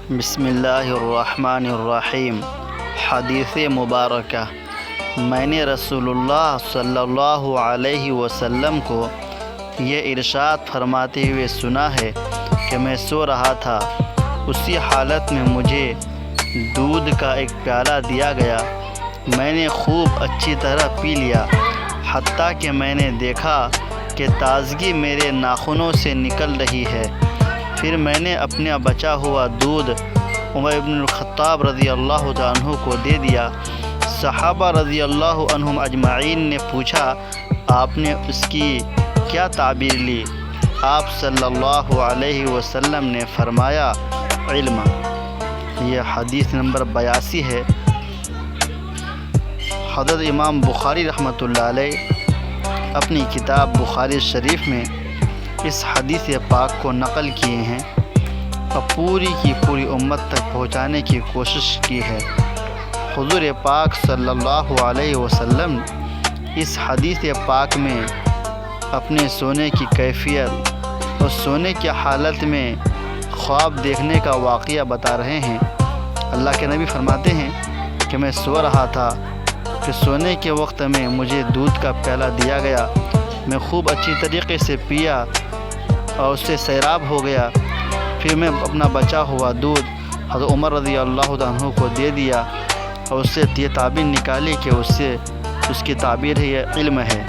بسم اللہ الرحمن الرحیم۔ حدیث مبارکہ۔ میں نے رسول اللہ صلی اللہ علیہ وسلم کو یہ ارشاد فرماتے ہوئے سنا ہے کہ میں سو رہا تھا، اسی حالت میں مجھے دودھ کا ایک پیالہ دیا گیا، میں نے خوب اچھی طرح پی لیا، حتیٰ کہ میں نے دیکھا کہ تازگی میرے ناخنوں سے نکل رہی ہے۔ پھر میں نے اپنا بچا ہوا دودھ عمر بن الخطاب رضی اللہ عنہ کو دے دیا۔ صحابہ رضی اللہ عنہم اجمعین نے پوچھا، آپ نے اس کی کیا تعبیر لی؟ آپ صلی اللہ علیہ وسلم نے فرمایا، علم۔ یہ حدیث نمبر 82 ہے۔ حضرت امام بخاری رحمۃ اللہ علیہ اپنی کتاب بخاری شریف میں اس حدیث پاک کو نقل کیے ہیں اور پوری کی پوری امت تک پہنچانے کی کوشش کی ہے۔ حضور پاک صلی اللہ علیہ وسلم اس حدیث پاک میں اپنے سونے کی کیفیت اور سونے کی حالت میں خواب دیکھنے کا واقعہ بتا رہے ہیں۔ اللہ کے نبی فرماتے ہیں کہ میں سو رہا تھا کہ سونے کے وقت میں مجھے دودھ کا پیالہ دیا گیا، میں خوب اچھی طریقے سے پیا اور اس سے سیراب ہو گیا۔ پھر میں اپنا بچا ہوا دودھ حضرت عمر رضی اللہ عنہ کو دے دیا اور اس سے یہ تعبیر نکالی کہ اس کی تعبیر ہے، یہ علم ہے۔